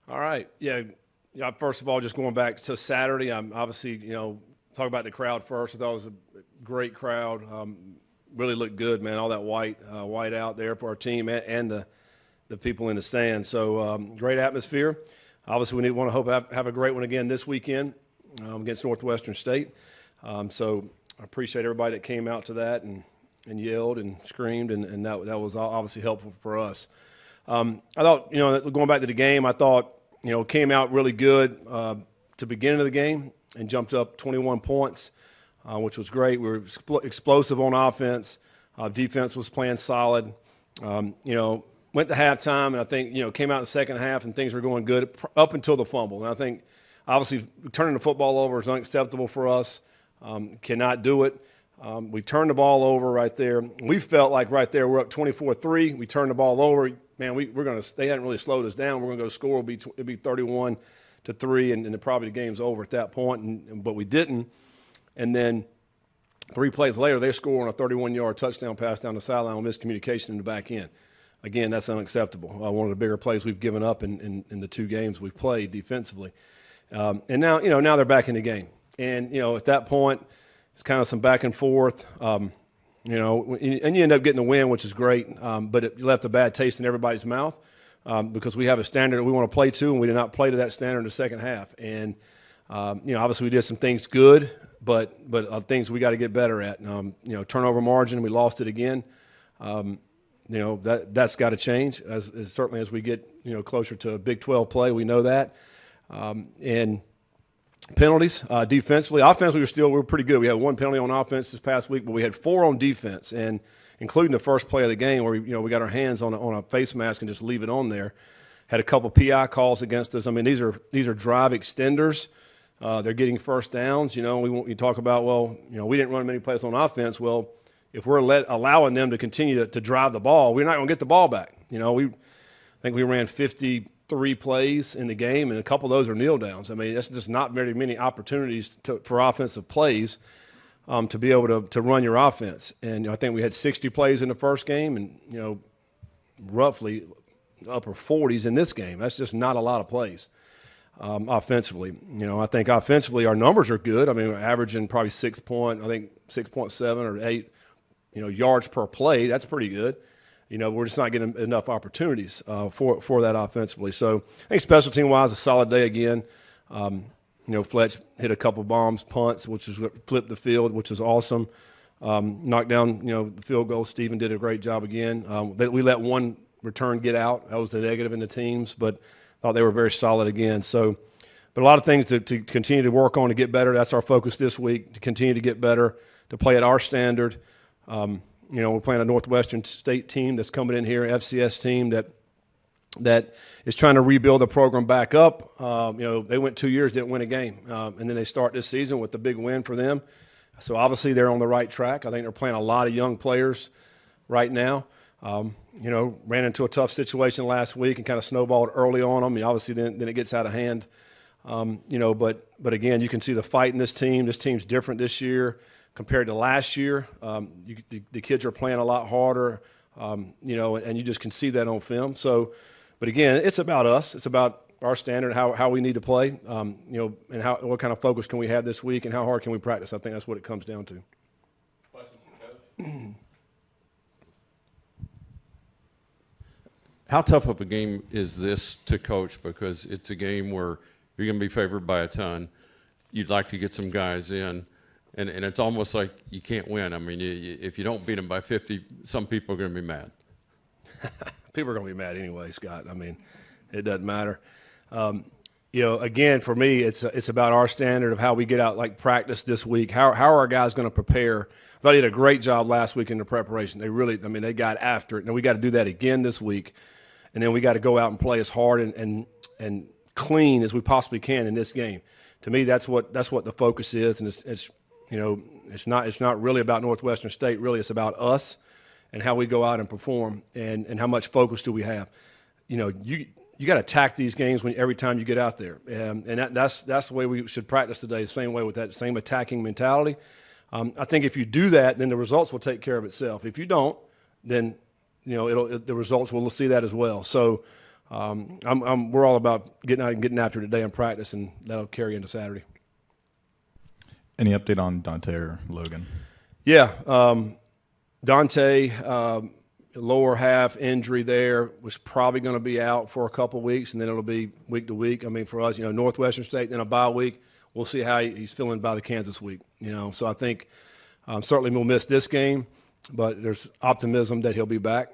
All right. Yeah. Yeah. First of all, just going back to Saturday, I'm obviously, talk about the crowd first. I thought it was a great crowd. Really looked good, man. All that white out there for our team and the people in the stands. So great atmosphere. Obviously, we want to have a great one again this weekend against Northwestern State. So I appreciate everybody that came out to that and yelled and screamed, and that was obviously helpful for us. I thought, going back to the game, I thought, came out really good to begin of the game and jumped up 21 points, which was great. We were explosive on offense. Defense was playing solid. Went to halftime, and I think, came out in the second half and things were going good up until the fumble. And I think, obviously, turning the football over is unacceptable for us. Cannot do it. We turned the ball over right there. We felt like right there we're up 24-3. We turned the ball over. Man, they hadn't really slowed us down. We're going to go score. It'll be 31-3, and then probably the game's over at that point. But we didn't. And then 3 plays later, they score on a 31-yard touchdown pass down the sideline with miscommunication in the back end. Again, that's unacceptable. One of the bigger plays we've given up in the 2 games we've played defensively. And now, now they're back in the game. And, at that point, it's kind of some back and forth. And you end up getting the win, which is great. But it left a bad taste in everybody's mouth because we have a standard that we want to play to, and we did not play to that standard in the second half. And, obviously we did some things good, but things we got to get better at. Turnover margin, we lost it again. That's got to change as certainly as we get, closer to a Big 12 play. We know that. And penalties, defensively. Offensively, we were pretty good. We had 1 penalty on offense this past week, but we had 4 on defense, and including the first play of the game where we got our hands on a face mask and just leave it on there. Had a couple PI calls against us. I mean, these are drive extenders. They're getting first downs. We talk about, we didn't run many plays on offense. Well, if we're allowing them to continue to drive the ball, we're not going to get the ball back. I think we ran 53 plays in the game, and a couple of those are kneel downs. I mean, that's just not very many opportunities for offensive plays to be able to run your offense. And I think we had 60 plays in the first game and, roughly upper 40s in this game. That's just not a lot of plays offensively. I think offensively our numbers are good. I mean, we're averaging probably 6.7 or 8, yards per play. That's pretty good. We're just not getting enough opportunities for that offensively. So I think special team-wise, a solid day again. Fletch hit a couple bombs, punts, which is what flipped the field, which is awesome. Knocked down, the field goal. Steven did a great job again. We let one return get out. That was the negative in the teams, but thought they were very solid again. So, but a lot of things to continue to work on to get better. That's our focus this week, to continue to get better, to play at our standard. We're playing a Northwestern State team that's coming in here, FCS team that is trying to rebuild the program back up. They went 2 years, didn't win a game, and then they start this season with a big win for them. So obviously they're on the right track. I think they're playing a lot of young players right now. Ran into a tough situation last week and kind of snowballed early on them. Obviously then it gets out of hand. But again, you can see the fight in this team. This team's different this year compared to last year. The kids are playing a lot harder, and you just can see that on film. So, but again, it's about us. It's about our standard, how we need to play, and what kind of focus can we have this week and how hard can we practice. I think that's what it comes down to. Questions for Coach? How tough of a game is this to coach? Because it's a game where you're going to be favored by a ton. You'd like to get some guys in, and it's almost like you can't win. I mean, if you don't beat them by 50, some people are going to be mad. People are going to be mad anyway, Scott. I mean, it doesn't matter. Again, for me, it's about our standard of how we get out, like practice this week. How are our guys going to prepare? I thought he did a great job last week in the preparation. They got after it. And we got to do that again this week. And then we got to go out and play as hard and clean as we possibly can in this game. To me, that's what the focus is, and it's not really about Northwestern State. Really, it's about us and how we go out and perform, and how much focus do we have. You got to attack these games every time you get out there, and that's the way we should practice today. The same way with that same attacking mentality. I think if you do that, then the results will take care of itself. If you don't, then the results will see that as well. So we're all about getting out and getting after it today in practice, and that'll carry into Saturday. Any update on Dante or Logan? Yeah, Dante, lower half injury there, was probably going to be out for a couple of weeks, and then it'll be week to week. I mean, for us, Northwestern State, then a bye week. We'll see how he's feeling by the Kansas week. So I think certainly we'll miss this game, but there's optimism that he'll be back,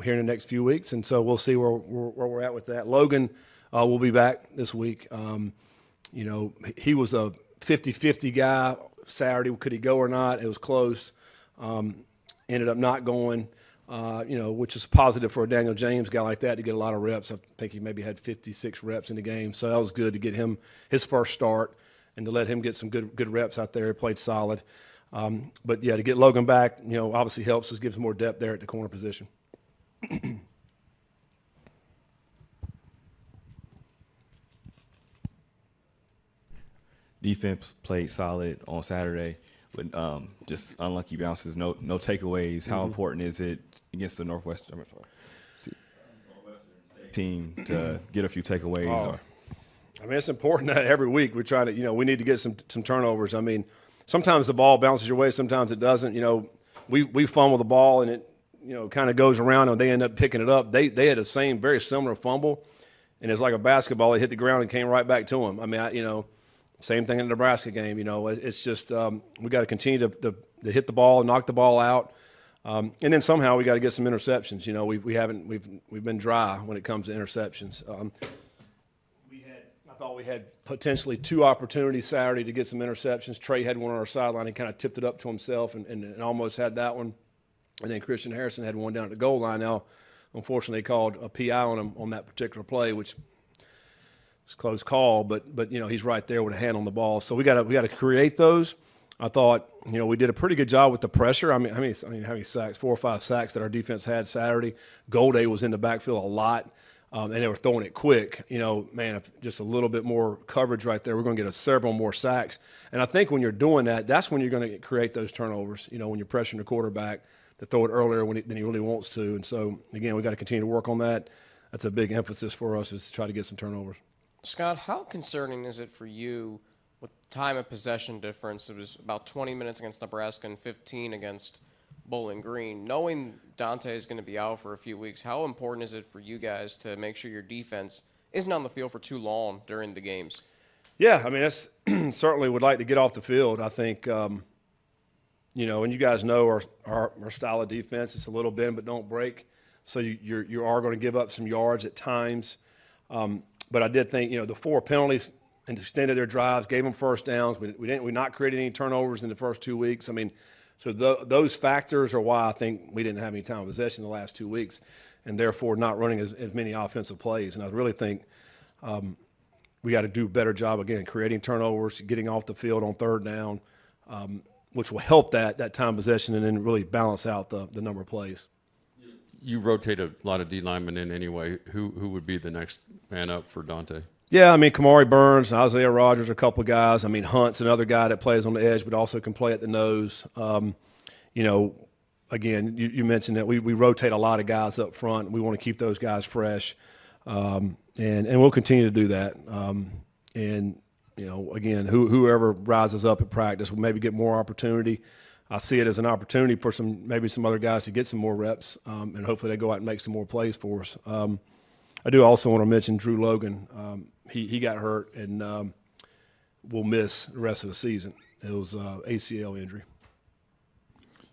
here in the next few weeks, and so we'll see where we're at with that. Logan will be back this week. He was a 50-50 guy Saturday. Could he go or not? It was close. Ended up not going, which is positive for a Daniel James guy like that to get a lot of reps. I think he maybe had 56 reps in the game, so that was good to get him his first start and to let him get some good reps out there. He played solid. But, yeah, to get Logan back, obviously helps us, gives more depth there at the corner position. Defense played solid on Saturday with just unlucky bounces, no takeaways. How important is it against the Northwestern team to get a few takeaways? I mean, it's important that every week we're trying to, we need to get some turnovers. I mean, sometimes the ball bounces your way, sometimes it doesn't. We fumble the ball and it, kind of goes around and they end up picking it up. They had the same, very similar fumble, and it's like a basketball. It hit the ground and came right back to them. I mean, same thing in the Nebraska game. It's just we got to continue to hit the ball and knock the ball out, and then somehow we got to get some interceptions. We've been dry when it comes to interceptions. I thought we had potentially 2 opportunities Saturday to get some interceptions. Trey had one on our sideline. He kind of tipped it up to himself and almost had that one. And then Christian Harrison had one down at the goal line. Now, unfortunately, they called a PI on him on that particular play, which was a close call. But he's right there with a hand on the ball. So we got to create those. I thought we did a pretty good job with the pressure. I mean, how many sacks? 4 or 5 sacks that our defense had Saturday. Golday was in the backfield a lot. And they were throwing it quick. If just a little bit more coverage right there, we're going to get several more sacks. And I think when you're doing that, that's when you're going to create those turnovers, when you're pressuring the quarterback to throw it earlier than he really wants to. And so, again, we got to continue to work on that. That's a big emphasis for us, is to try to get some turnovers. Scott, how concerning is it for you with time of possession difference? It was about 20 minutes against Nebraska and 15 against Bowling Green. Knowing Dante is going to be out for a few weeks, how important is it for you guys to make sure your defense isn't on the field for too long during the games? Yeah, I mean, that's certainly would like to get off the field. I think, and you guys know our style of defense. It's a little bend but don't break. So you are going to give up some yards at times. But I did think, the 4 penalties and extended their drives, gave them first downs. We not created any turnovers in the first 2 weeks. I mean, so those factors are why I think we didn't have any time of possession the last 2 weeks, and therefore not running as many offensive plays. And I really think we got to do a better job, again, creating turnovers, getting off the field on third down, which will help that time possession and then really balance out the number of plays. You rotate a lot of D linemen in anyway. Who would be the next man up for Dante? Yeah, I mean, Kamari Burns, Isaiah Rogers, a couple of guys. I mean, Hunt's another guy that plays on the edge but also can play at the nose. Again, you mentioned that we rotate a lot of guys up front. We want to keep those guys fresh, and we'll continue to do that. Again, whoever rises up at practice will maybe get more opportunity. I see it as an opportunity for maybe some other guys to get some more reps, and hopefully they go out and make some more plays for us. I do also want to mention Drew Logan. He got hurt and will miss the rest of the season. It was ACL injury.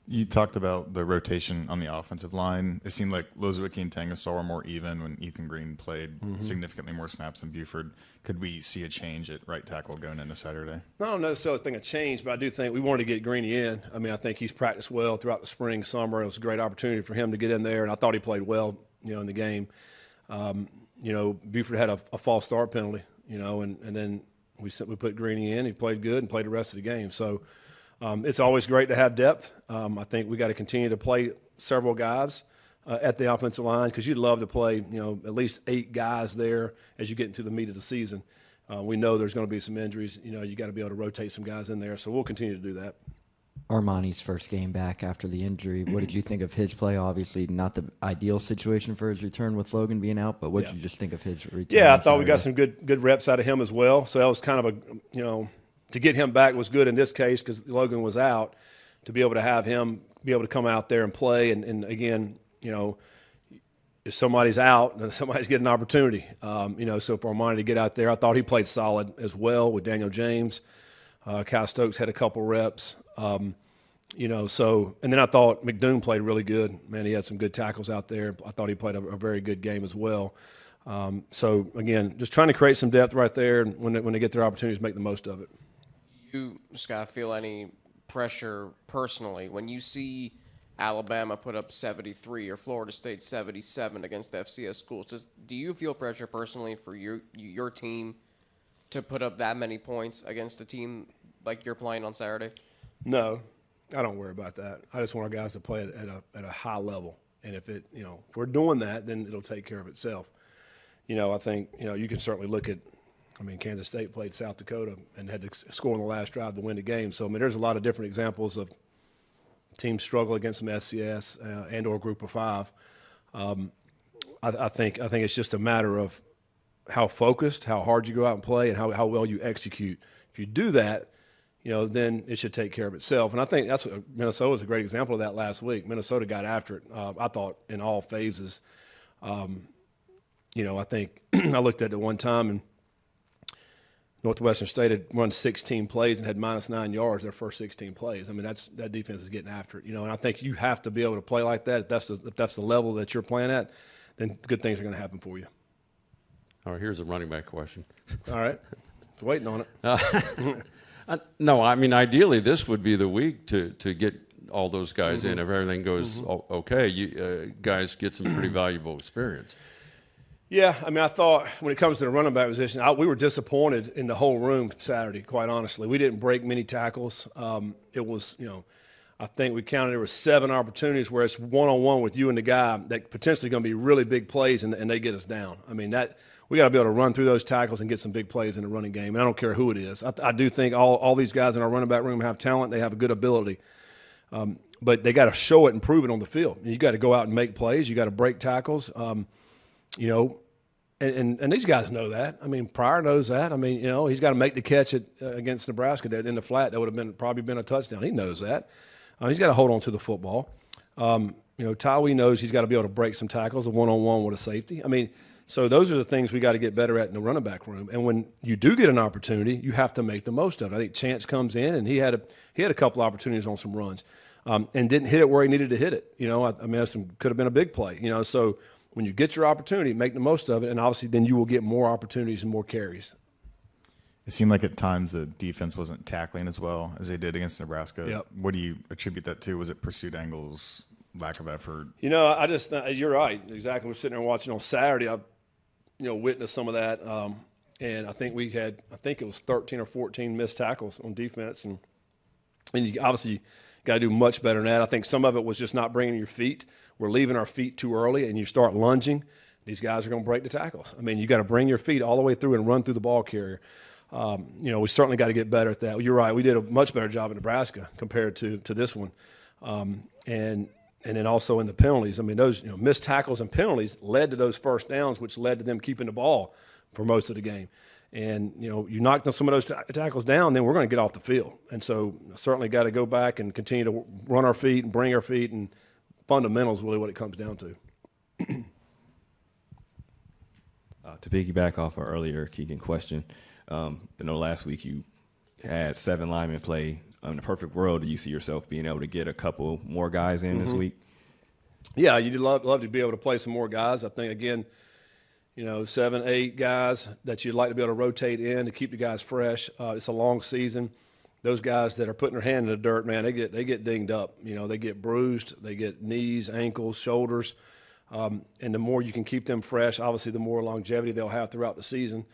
You talked about the rotation on the offensive line. It seemed like Lozwicki and Tangasaw were more even when Ethan Green played significantly more snaps than Buford. Could we see a change at right tackle going into Saturday? I don't necessarily think a change, but I do think we wanted to get Greeny in. I mean, I think he's practiced well throughout the spring, summer. It was a great opportunity for him to get in there, and I thought he played well, in the game. Buford had a false start penalty, and then we put Greeny in. He played good and played the rest of the game. So it's always great to have depth. I think we got to continue to play several guys at the offensive line because you'd love to play, at least 8 guys there as you get into the meat of the season. We know there's going to be some injuries. You got to be able to rotate some guys in there. So we'll continue to do that. Armani's first game back after the injury. What did you think of his play? Obviously, not the ideal situation for his return with Logan being out, but what did you just think of his return? Yeah, I on thought we got Saturday? some good reps out of him as well. So that was kind of to get him back was good in this case because Logan was out. To be able to have him be able to come out there and play, and again, if somebody's out, then somebody's getting an opportunity. So for Armani to get out there, I thought he played solid as well with Daniel James. Kyle Stokes had a couple reps. And then I thought McDoom played really good. Man, he had some good tackles out there. I thought he played a very good game as well. So again, just trying to create some depth right there, and when they get their opportunities, make the most of it. You, Scott, feel any pressure personally when you see Alabama put up 73 or Florida State 77 against FCS schools? Do you feel pressure personally for your team to put up that many points against a team like you're playing on Saturday? No, I don't worry about that. I just want our guys to play at a high level, and if we're doing that, then it'll take care of itself. I think you can certainly look at. Kansas State played South Dakota and had to score on the last drive to win the game. So there's a lot of different examples of teams struggle against some SCS and or Group of Five. I think it's just a matter of how focused, how hard you go out and play, and how well you execute. If you do that, then it should take care of itself. And I think Minnesota was a great example of that last week. Minnesota got after it. I thought in all phases. I think I looked at it one time and Northwestern State had run 16 plays and had -9 yards their first 16 plays. That defense is getting after it. And I think you have to be able to play like that. If that's the level that you're playing at, then good things are going to happen for you. All right, here's a running back question. All right, waiting on it. No, ideally this would be the week to get all those guys in. If everything goes okay, you guys get some pretty valuable experience. Yeah, I thought when it comes to the running back position, we were disappointed in the whole room Saturday, quite honestly. We didn't break many tackles. It was, I think we counted there were 7 opportunities where it's one-on-one with you and the guy that potentially going to be really big plays, and they get us down. We got to be able to run through those tackles and get some big plays in the running game, and I don't care who it is. I do think all these guys in our running back room have talent. They have a good ability. But they got to show it and prove it on the field. And you got to go out and make plays. You got to break tackles. And these guys know that. Pryor knows that. He's got to make the catch against Nebraska in the flat. That would have probably been a touchdown. He knows that. He's got to hold on to the football. Tywee knows he's got to be able to break some tackles, a one-on-one with a safety. So those are the things we got to get better at in the running back room. And when you do get an opportunity, you have to make the most of it. I think Chance comes in, and he had a couple opportunities on some runs, and didn't hit it where he needed to hit it. Could have been a big play. So when you get your opportunity, make the most of it, and obviously then you will get more opportunities and more carries. It seemed like at times the defense wasn't tackling as well as they did against Nebraska. Yep. What do you attribute that to? Was it pursuit angles, lack of effort? I just you're right. Exactly. We're sitting there watching on Saturday. I witnessed some of that, and I think it was 13 or 14 missed tackles on defense, and you obviously got to do much better than that. I think some of it was just not bringing your feet. We're leaving our feet too early, and you start lunging. These guys are going to break the tackles. You got to bring your feet all the way through and run through the ball carrier. We certainly got to get better at that. You're right. We did a much better job in Nebraska compared to this one. And then also in the penalties. Those missed tackles and penalties led to those first downs, which led to them keeping the ball for most of the game. And, you knock some of those tackles down, then we're going to get off the field. And so certainly got to go back and continue to run our feet and bring our feet, and fundamentals really what it comes down to. To piggyback off our earlier Keegan question, last week you had 7 linemen play. In the perfect world, do you see yourself being able to get a couple more guys in this week? Yeah, you'd love to be able to play some more guys. I think, again, 7, 8 guys that you'd like to be able to rotate in to keep the guys fresh. It's a long season. Those guys that are putting their hand in the dirt, man, they get dinged up. They get bruised. They get knees, ankles, shoulders. And the more you can keep them fresh, obviously the more longevity they'll have throughout the season.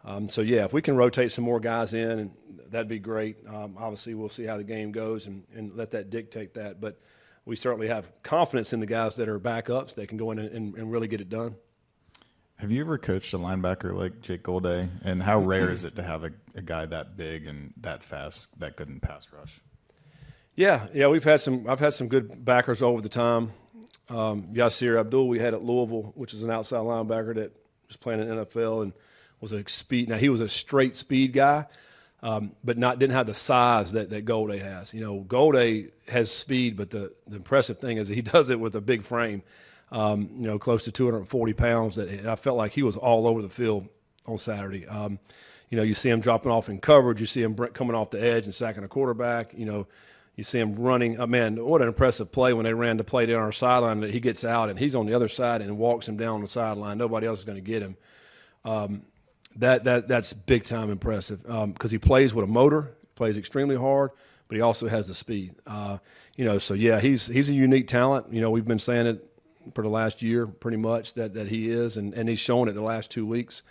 If we can rotate some more guys in, that'd be great. Obviously, we'll see how the game goes and let that dictate that. But we certainly have confidence in the guys that are backups. They can go in and really get it done. Have you ever coached a linebacker like Jake Golday? And how rare is it to have a guy that big and that fast, that good in pass rush? Yeah, we've had some. I've had some good backers over the time. Yasir Abdul, we had at Louisville, which is an outside linebacker that was playing in the NFL and was a speed. Now he was a straight speed guy, but didn't have the size that Golday has. You know, Golday has speed, but the impressive thing is that he does it with a big frame. You know, close to 240 pounds. That I felt like he was all over the field on Saturday. You know, you see him dropping off in coverage. You see him coming off the edge and sacking a quarterback. You know, you see him running. Man, what an impressive play when they ran the play down our sideline that he gets out and he's on the other side and walks him down the sideline. Nobody else is going to get him. That's big time impressive because he plays with a motor, plays extremely hard, but he also has the speed. You know, so yeah, he's a unique talent. You know, we've been saying it for the last year pretty much that he is, and he's shown it the last 2 weeks.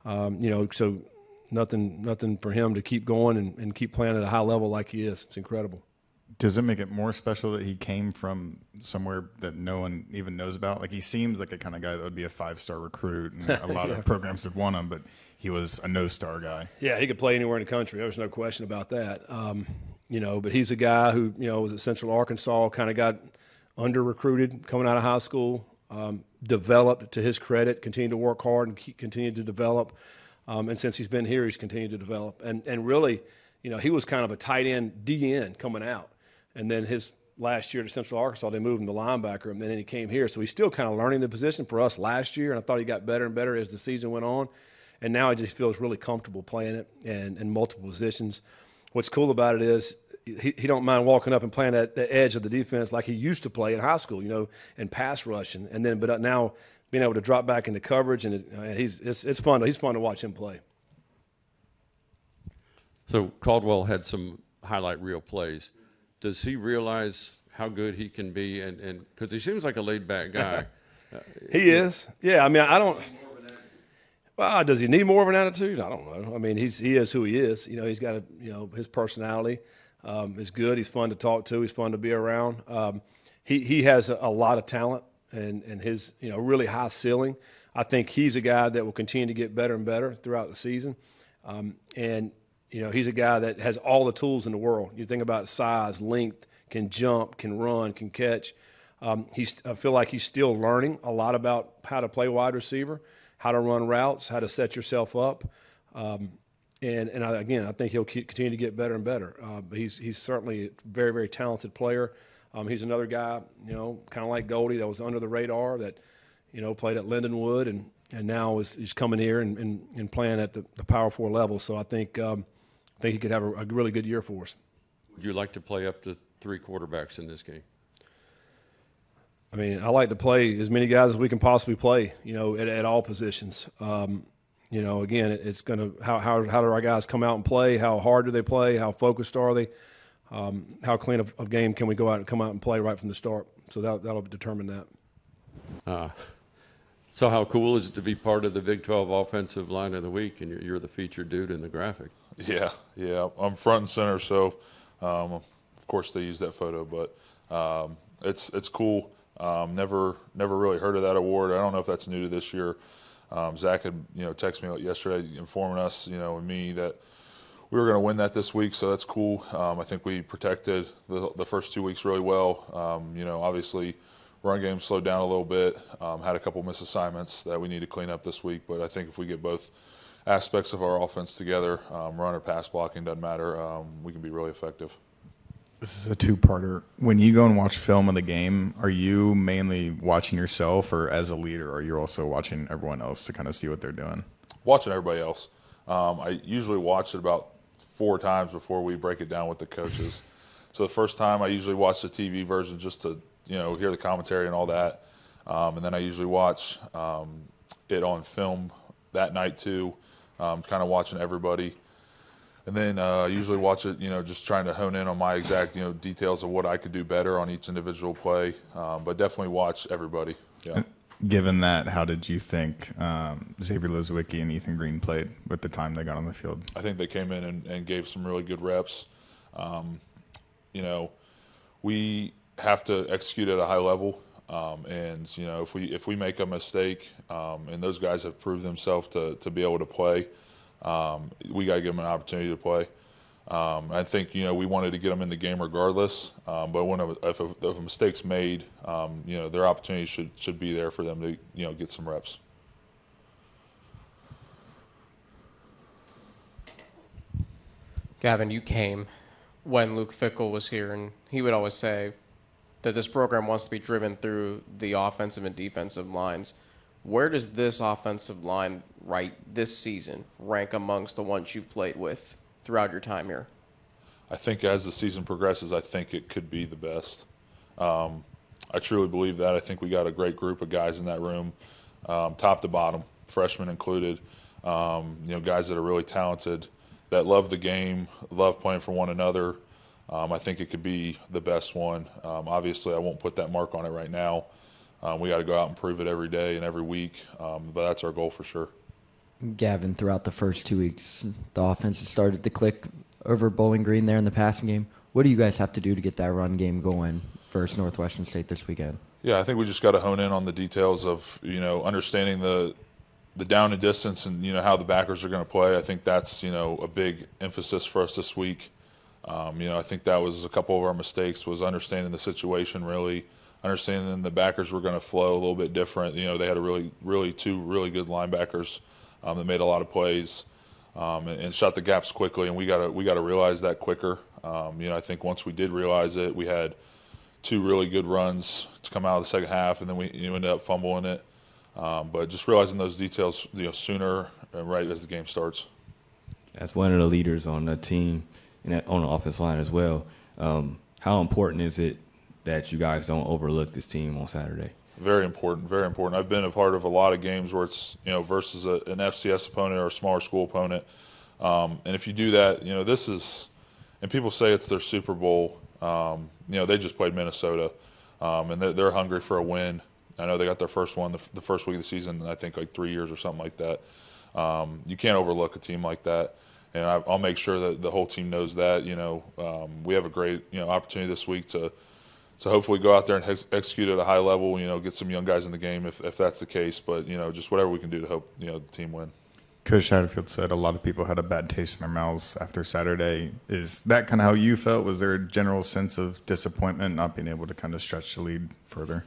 You know, so nothing for him to keep going and keep playing at a high level like he is. It's incredible. Does it make it more special that he came from somewhere that no one even knows about? Like, he seems like a kind of guy that would be a 5-star recruit, and a lot of programs would want him, but he was a no-star guy. Yeah, he could play anywhere in the country. There's no question about that. You know, but he's a guy who, you know, was at Central Arkansas, kind of got under-recruited coming out of high school, developed to his credit, continued to work hard and continued to develop. And since he's been here, he's continued to develop. And really, you know, he was kind of a tight end, DN coming out. And then his last year at Central Arkansas, they moved him to linebacker, and then he came here. So he's still kind of learning the position for us last year, and I thought he got better and better as the season went on. And now he just feels really comfortable playing it and in multiple positions. What's cool about it is he don't mind walking up and playing at the edge of the defense like he used to play in high school, you know, and pass rushing. And then, but now being able to drop back into coverage, and it's fun. He's fun to watch him play. So Caldwell had some highlight reel plays. Does he realize how good he can be? And because he seems like a laid-back guy. He is. Yeah, I mean, I don't – well, does he need more of an attitude? I don't know. I mean, he is who he is. You know, he's got his personality is good. He's fun to talk to. He's fun to be around. He has a lot of talent and his, you know, really high ceiling. I think he's a guy that will continue to get better and better throughout the season. And – you know, he's a guy that has all the tools in the world. You think about size, length, can jump, can run, can catch. I feel like he's still learning a lot about how to play wide receiver, how to run routes, how to set yourself up. Again, I think he'll continue to get better and better. But he's certainly a very, very talented player. He's another guy, you know, kind of like Goldie, that was under the radar, that, you know, played at Lindenwood and now he's coming here and playing at the Power 4 level. So I think he could have a really good year for us. Would you like to play up to 3 quarterbacks in this game? I mean, I like to play as many guys as we can possibly play, you know, at all positions. You know, again, it's going to how do our guys come out and play? How hard do they play? How focused are they? How clean of game can we go out and come out and play right from the start? So that'll determine that. So how cool is it to be part of the Big 12 Offensive Line of the Week, and you're the featured dude in the graphic? Yeah. I'm front and center, so of course they use that photo, but it's cool. Never really heard of that award. I don't know if that's new to this year. Zach had texted me yesterday informing us, and me, that we were going to win that this week, so that's cool. I think we protected the first 2 weeks really well. Obviously run game slowed down a little bit. Had a couple misassignments that we need to clean up this week, but I think if we get both aspects of our offense together, run or pass blocking, doesn't matter, we can be really effective. This is a two-parter. When you go and watch film of the game, are you mainly watching yourself, or as a leader, are you also watching everyone else to kind of see what they're doing? Watching everybody else. I usually watch it about 4 times before we break it down with the coaches. So the first time I usually watch the TV version just to hear the commentary and all that. And then I usually watch it on film that night too, kind of watching everybody. And then I usually watch it, just trying to hone in on my exact, details of what I could do better on each individual play. But definitely watch everybody. Yeah. Given that, how did you think Xavier Lozwicki and Ethan Green played with the time they got on the field? I think they came in and gave some really good reps. We have to execute at a high level. And if we make a mistake, and those guys have proved themselves to be able to play, we got to give them an opportunity to play. I think we wanted to get them in the game regardless. But if a mistake's made, their opportunity should be there for them to get some reps. Gavin, you came when Luke Fickell was here, and he would always say that this program wants to be driven through the offensive and defensive lines. Where does this offensive line this season rank amongst the ones you've played with throughout your time here? I think as the season progresses, I think it could be the best. I truly believe that. I think we got a great group of guys in that room, top to bottom, freshmen included. Guys that are really talented, that love the game, love playing for one another. I think it could be the best one. Obviously, I won't put that mark on it right now. We got to go out and prove it every day and every week, but that's our goal for sure. Gavin, throughout the first 2 weeks, the offense has started to click over Bowling Green there in the passing game. What do you guys have to do to get that run game going versus Northwestern State this weekend? Yeah, I think we just got to hone in on the details of understanding the down and distance and how the backers are going to play. I think that's a big emphasis for us this week. I think that was a couple of our mistakes, was understanding the situation, really understanding the backers were going to flow a little bit different. They had two really good linebackers that made a lot of plays and shot the gaps quickly, and we got to realize that quicker. I think once we did realize it, we had two really good runs to come out of the second half, and then we ended up fumbling it. But just realizing those details sooner and right as the game starts. As one of the leaders on the team and on the offense line as well, how important is it that you guys don't overlook this team on Saturday? Very important, very important. I've been a part of a lot of games where it's versus an FCS opponent or a smaller school opponent, and if you do that, this is, and people say it's their Super Bowl. They just played Minnesota, and they're hungry for a win. I know they got their first one the first week of the season, I think like 3 years or something like that. You can't overlook a team like that, and I'll make sure that the whole team knows that. We have a great opportunity this week to hopefully go out there and execute at a high level. Get some young guys in the game if that's the case. But just whatever we can do to help the team win. Coach Satterfield said a lot of people had a bad taste in their mouths after Saturday. Is that kind of how you felt? Was there a general sense of disappointment not being able to kind of stretch the lead further?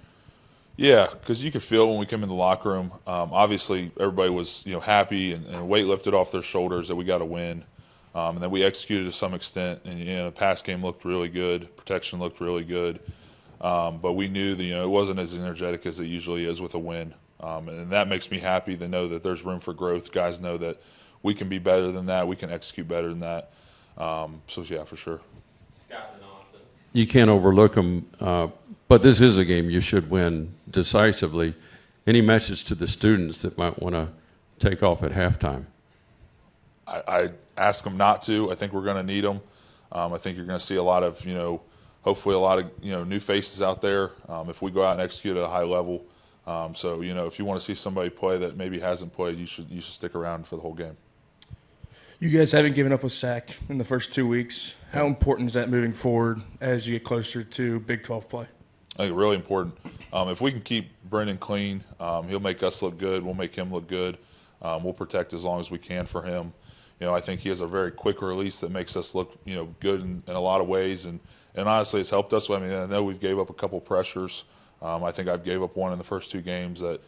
Yeah, because you could feel when we came in the locker room. Obviously, everybody was happy and weight lifted off their shoulders that we got to win, and then we executed to some extent. And the pass game looked really good, protection looked really good, but we knew that it wasn't as energetic as it usually is with a win, and that makes me happy to know that there's room for growth. Guys know that we can be better than that, we can execute better than that. So yeah, for sure. You can't overlook them, but this is a game you should win decisively. Any message to the students that might want to take off at halftime? I ask them not to. I think we're going to need them. I think you're going to see a lot of, hopefully a lot of, new faces out there if we go out and execute at a high level. So, if you want to see somebody play that maybe hasn't played, you should stick around for the whole game. You guys haven't given up a sack in the first 2 weeks. How important is that moving forward as you get closer to Big 12 play? I think really important. If we can keep Brendan clean, he'll make us look good. We'll make him look good. We'll protect as long as we can for him. I think he has a very quick release that makes us look, good in a lot of ways. And honestly, it's helped us. I mean, I know we've gave up a couple pressures. I think I've gave up one in the first two games that,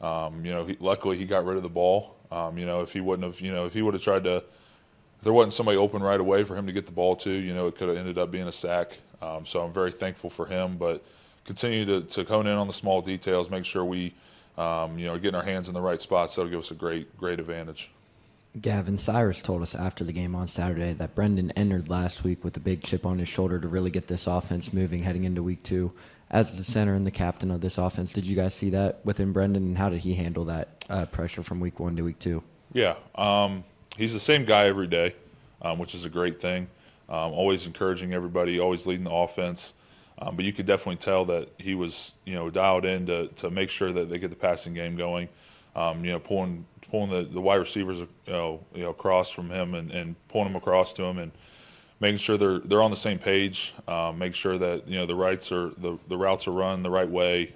luckily he got rid of the ball. If he wouldn't have, if he would have tried to, if there wasn't somebody open right away for him to get the ball to, it could have ended up being a sack. So I'm very thankful for him, but continue to hone in on the small details, make sure we, are getting our hands in the right spots. That'll give us a great advantage. Gavin, Cyrus told us after the game on Saturday that Brendan entered last week with a big chip on his shoulder to really get this offense moving heading into week 2. As the center and the captain of this offense, did you guys see that within Brendan, and how did he handle that pressure from week 1 to week 2? Yeah, he's the same guy every day, which is a great thing. Always encouraging everybody, always leading the offense. But you could definitely tell that he was, dialed in to make sure that they get the passing game going. Pulling the wide receivers, across from him and pulling them across to him and making sure they're on the same page. Make sure that the routes are run the right way.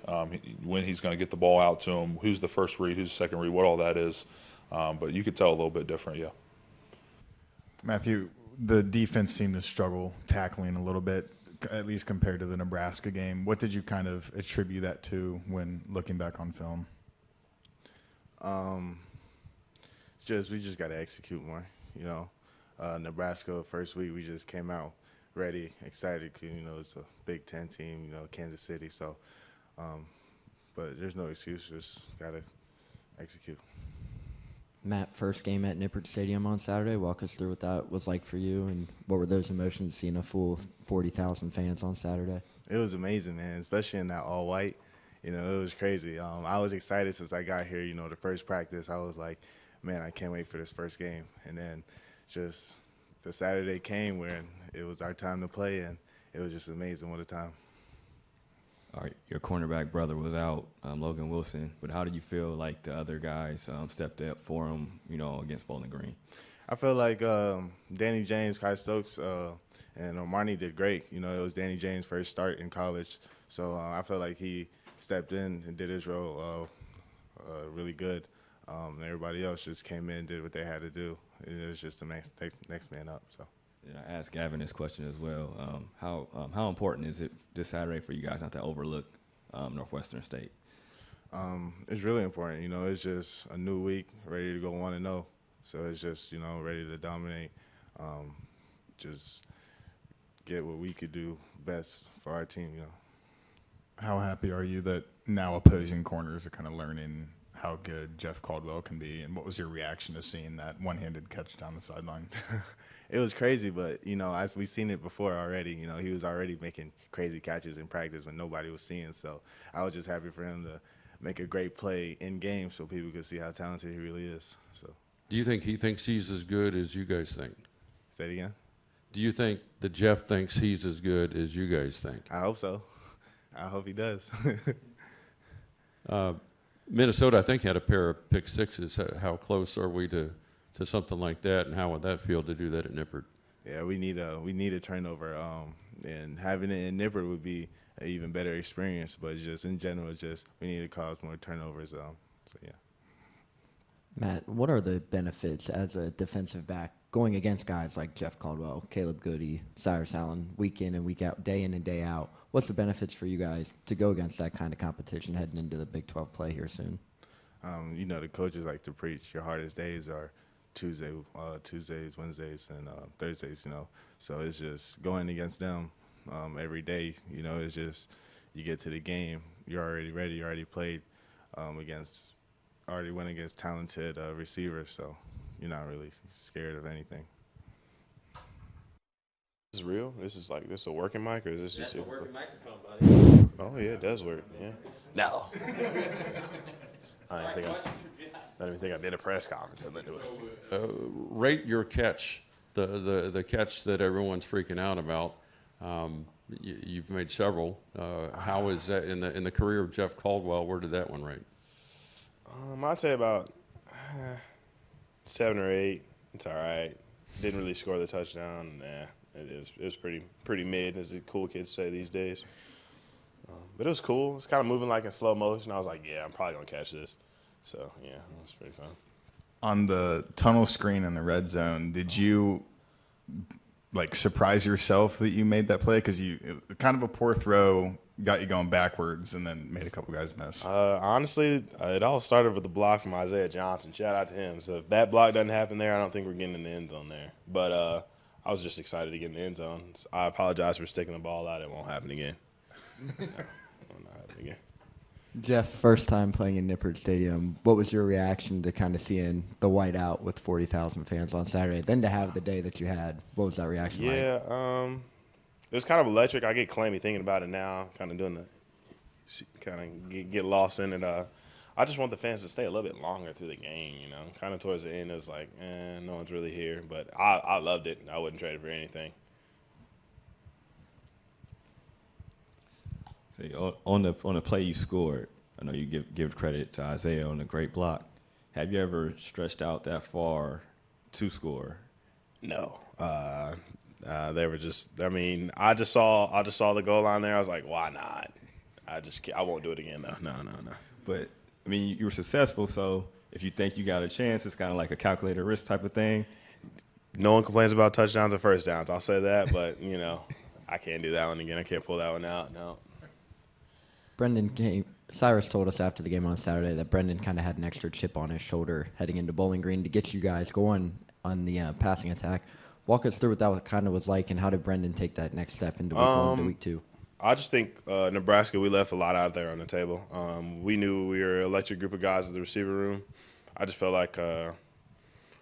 When he's going to get the ball out to him, who's the first read, who's the second read, what all that is. But you could tell a little bit different, yeah. Matthew, the defense seemed to struggle tackling a little bit, at least compared to the Nebraska game. What did you kind of attribute that to when looking back on film? We just got to execute more. You know, Nebraska first week we just came out ready, excited. You know, it's a Big Ten team. You know, Kansas City. So, but there's no excuse. Just got to execute. Matt, first game at Nippert Stadium on Saturday. Walk us through what that was like for you, and what were those emotions seeing a full 40,000 fans on Saturday? It was amazing, man, especially in that all white. You know, it was crazy. I was excited since I got here. You know, the first practice, I was like, man, I can't wait for this first game. And then just the Saturday came where it was our time to play, and it was just amazing. What a time. All right, your cornerback brother was out, Logan Wilson, but how did you feel like the other guys stepped up for him, you know, against Bowling Green? I feel like Danny James, Kai Stokes, and Marnie did great. You know, it was Danny James' first start in college, so I felt like he stepped in and did his role really good. And everybody else just came in, did what they had to do. It was just the next man up. So. Yeah, I asked Gavin this question as well. How important is it this Saturday for you guys not to overlook Northwestern State? It's really important. You know, it's just a new week, ready to go 1-0. So it's just, you know, ready to dominate. Just get what we could do best for our team. You know. How happy are you that now opposing corners are kind of learning how good Jeff Caldwell can be, and what was your reaction to seeing that one-handed catch down the sideline? It was crazy, but, you know, as we've seen it before already, you know, he was already making crazy catches in practice when nobody was seeing. So I was just happy for him to make a great play in game so people could see how talented he really is. So. Do you think he thinks he's as good as you guys think? Say it again? Do you think that Jeff thinks he's as good as you guys think? I hope so. I hope he does. Minnesota, I think, had a pair of pick sixes. How close are we to something like that, and how would that feel to do that at Nippert? Yeah, we need a turnover, and having it in Nippert would be an even better experience. But just in general, we need to cause more turnovers. So yeah. Matt, what are the benefits as a defensive back going against guys like Jeff Caldwell, Caleb Goody, Cyrus Allen, week in and week out, day in and day out? What's the benefits for you guys to go against that kind of competition heading into the Big 12 play here soon? You know, the coaches like to preach your hardest days are Tuesdays, Wednesdays, and Thursdays, you know. So it's just going against them every day, you know. It's just you get to the game, you're already ready, you already played already went against talented receivers, so you're not really scared of anything. This is real? This is a working mic, or is this just a working microphone, buddy. Oh, yeah, it does work, yeah. No. I didn't even think I did a press conference. Rate your catch, the catch that everyone's freaking out about. You've made several. How is that in the career of Jeff Caldwell? Where did that one rate? I'd say about 7 or 8. It's all right. Didn't really score the touchdown. It was pretty mid, as the cool kids say these days. But it was cool. It's kind of moving like in slow motion. I was like, yeah, I'm probably going to catch this. So, yeah, it was pretty fun. On the tunnel screen in the red zone, did you, surprise yourself that you made that play? Because kind of a poor throw got you going backwards and then made a couple guys miss. Honestly, it all started with the block from Isaiah Johnson. Shout out to him. So if that block doesn't happen there, I don't think we're getting in the end zone there. But I was just excited to get in the end zone. So I apologize for sticking the ball out. It won't happen again. It will not happen again. Jeff, first time playing in Nippert Stadium, what was your reaction to kind of seeing the white out with 40,000 fans on Saturday? Then to have the day that you had, what was that reaction like? Yeah, it was kind of electric. I get clammy thinking about it now, kind of get lost in it. I just want the fans to stay a little bit longer through the game, you know. Kind of towards the end, it was like, no one's really here. But I loved it. I wouldn't trade it for anything. So on the play you scored, I know you give credit to Isaiah on the great block. Have you ever stretched out that far to score? No. They were just. I mean, I just saw the goal line there. I was like, why not? I won't do it again though. No. But I mean, you were successful. So if you think you got a chance, it's kind of like a calculated risk type of thing. No one complains about touchdowns or first downs. I'll say that, but, you know, I can't do that one again. I can't pull that one out, no. Cyrus told us after the game on Saturday that Brendan kind of had an extra chip on his shoulder heading into Bowling Green to get you guys going on the passing attack. Walk us through what that kind of was like, and how did Brendan take that next step into week 1 to week 2? I just think Nebraska, we left a lot out there on the table. We knew we were an electric group of guys in the receiver room. I just felt like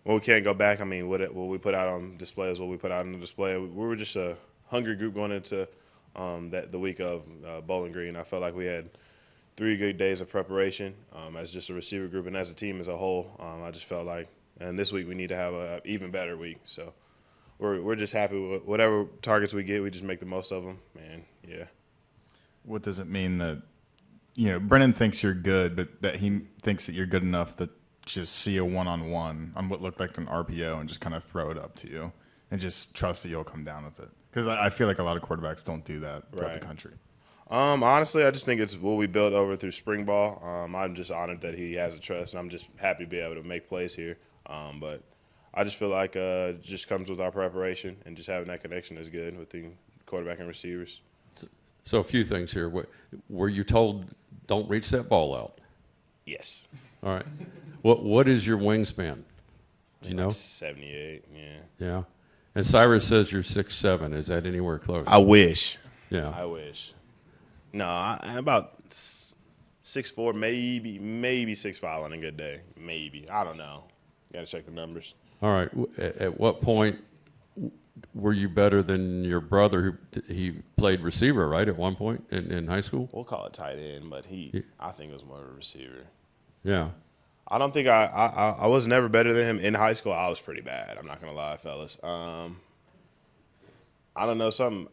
we can't go back. I mean, what we put out on display is what we put out on the display. We were just a hungry group going into the week of Bowling Green. I felt like we had 3 good days of preparation as just a receiver group and as a team as a whole. I just felt like, and this week we need to have an even better week. So we're just happy with whatever targets we get. We just make the most of them, and yeah. What does it mean that, you know, Brennan thinks you're good, but that he thinks that you're good enough to just see a one-on-one on what looked like an RPO and just kind of throw it up to you and just trust that you'll come down with it? Because I feel like a lot of quarterbacks don't do that throughout the country. Honestly, I just think it's what we built over through spring ball. I'm just honored that he has a trust, and I'm just happy to be able to make plays here. But I just feel like it just comes with our preparation, and just having that connection is good with the quarterback and receivers. So a few things here. Were you told don't reach that ball out? Yes. All right. What is your wingspan? Do you know? 78, yeah. Yeah. And Cyrus says you're 6'7". Is that anywhere close? I wish. Yeah. I wish. No, I'm about 6'4", maybe 6'5" on a good day. Maybe. I don't know. Got to check the numbers. All right. At what point were you better than your brother? He played receiver, right, at one point in high school? We'll call it tight end, but I think it was more of a receiver. Yeah. I don't think I was never better than him in high school. I was pretty bad. I'm not gonna lie, fellas. I don't know, something.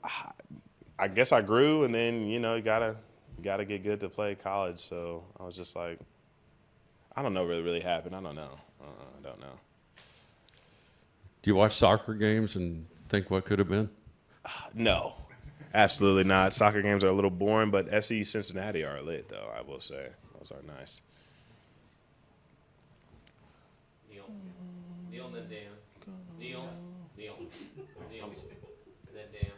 I guess I grew, and then you know you gotta get good to play college. So I was just like, I don't know what really happened. I don't know. I don't know. Do you watch soccer games and think what could have been? No, absolutely not. Soccer games are a little boring, but FC Cincinnati are lit, though. I will say those are nice. Kneel and then down. Kneel, and then down.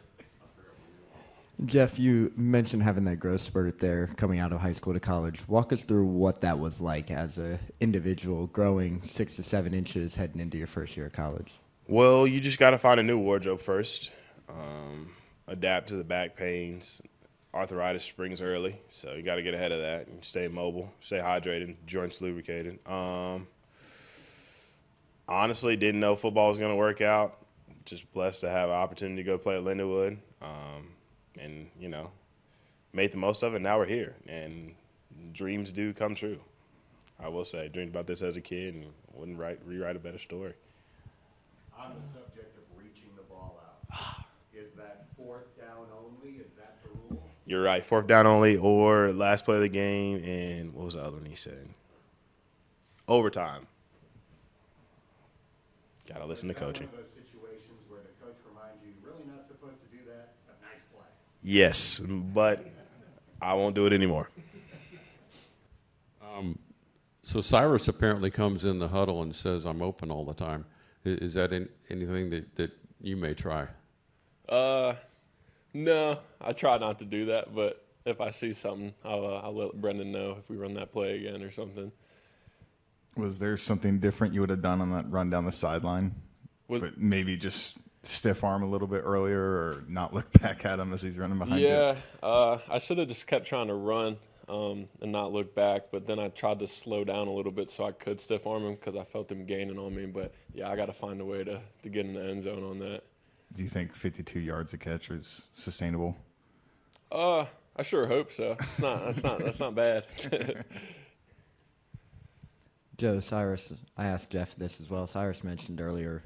Jeff, you mentioned having that growth spurt there coming out of high school to college. Walk us through what that was like as an individual growing 6 to 7 inches heading into your first year of college. Well, you just got to find a new wardrobe first. Adapt to the back pains. Arthritis springs early, so you got to get ahead of that and stay mobile, stay hydrated, joints lubricated. Honestly, didn't know football was going to work out. Just blessed to have an opportunity to go play at Lindenwood, and you know, made the most of it. Now we're here, and dreams do come true. I will say, dreamed about this as a kid, and wouldn't rewrite a better story. On the subject of reaching the ball out, is that 4th down only? Is that the rule? You're right, 4th down only, or last play of the game, and what was the other one he said? Overtime. Got to listen to coaching. One of those situations where the coach reminds you, you're really not supposed to do that, but nice play. Yes, but I won't do it anymore. So Cyrus apparently comes in the huddle and says, "I'm open all the time." Is that anything that you may try? No, I try not to do that, but if I see something, I'll let Brendan know if we run that play again or something. Was there something different you would have done on that run down the sideline? But maybe just stiff arm a little bit earlier or not look back at him as he's running behind you? Yeah, I should have just kept trying to run and not look back, but then I tried to slow down a little bit so I could stiff arm him because I felt him gaining on me. But, yeah, I got to find a way to get in the end zone on that. Do you think 52 yards a catch is sustainable? I sure hope so. That's not bad. Joe, Cyrus, I asked Jeff this as well. Cyrus mentioned earlier,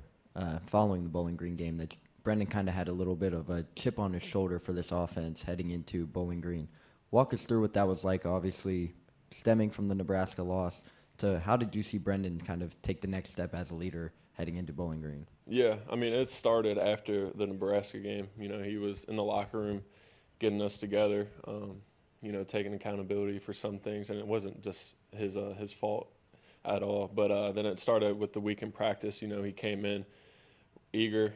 following the Bowling Green game, that Brendan kind of had a little bit of a chip on his shoulder for this offense heading into Bowling Green. Walk us through what that was like, obviously stemming from the Nebraska loss, to how did you see Brendan kind of take the next step as a leader heading into Bowling Green? Yeah, I mean, it started after the Nebraska game. You know, he was in the locker room getting us together, you know, taking accountability for some things, and it wasn't just his fault at all. But then it started with the week in practice. You know, he came in eager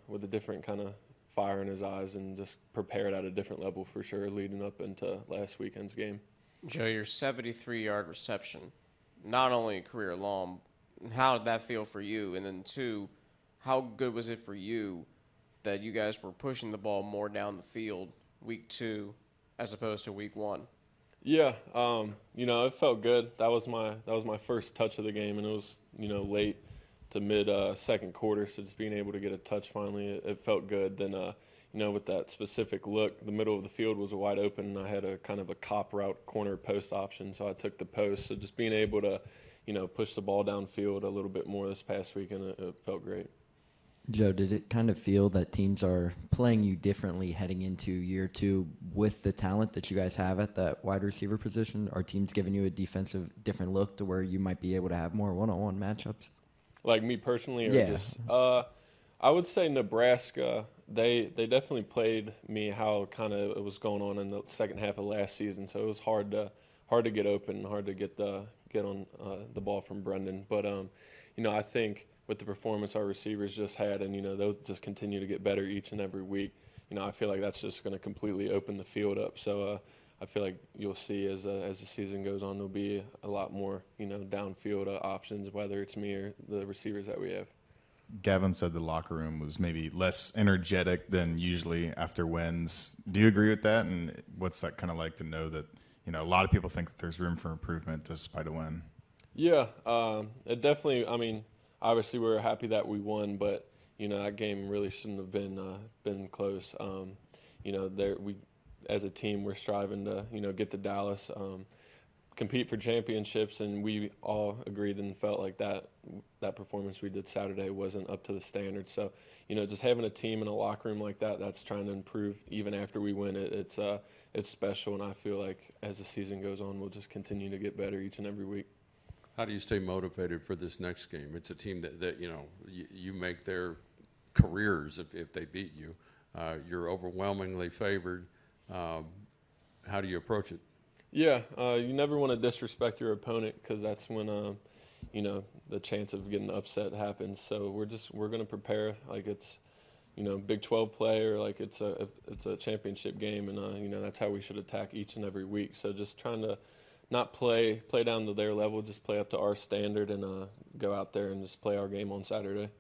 with a different kind of fire in his eyes and just prepared at a different level for sure leading up into last weekend's game. Joe, your 73-yard reception, not only career long, how did that feel for you? And then, two, how good was it for you that you guys were pushing the ball more down the field week 2 as opposed to week 1? Yeah, it felt good. That was my first touch of the game, and it was late to mid second quarter. So just being able to get a touch finally, it felt good. Then with that specific look, the middle of the field was wide open, and I had a kind of a cop route corner post option, so I took the post. So just being able to push the ball downfield a little bit more this past week, and it felt great. Joe, did it kind of feel that teams are playing you differently heading into year 2 with the talent that you guys have at that wide receiver position? Are teams giving you a defensive different look to where you might be able to have more one-on-one matchups? Like me personally, or Yeah. just I would say Nebraska. They definitely played me how kind of it was going on in the second half of last season. So it was hard to get open, hard to get on the ball from Brendan. But I think with the performance our receivers just had, and they'll just continue to get better each and every week. I feel like that's just going to completely open the field up. So I feel like you'll see as the season goes on, there'll be a lot more downfield options, whether it's me or the receivers that we have. Gavin said the locker room was maybe less energetic than usually after wins. Do you agree with that? And what's that kind of like to know that a lot of people think that there's room for improvement despite a win? Yeah, it definitely. I mean, obviously we were happy that we won, but that game really shouldn't have been close. We as a team we're striving to get to Dallas, compete for championships, and we all agreed and felt like that performance we did Saturday wasn't up to the standard. So just having a team in a locker room like that's trying to improve even after we win it's special, and I feel like as the season goes on we'll just continue to get better each and every week. How do you stay motivated for this next game? It's a team that you make their careers if they beat you. You're overwhelmingly favored. How do you approach it? Yeah, you never want to disrespect your opponent because that's when the chance of getting upset happens. So we're going to prepare like it's Big 12 play or like it's a championship game, and that's how we should attack each and every week. So just trying to not play down to their level, just play up to our standard, and go out there and just play our game on Saturday.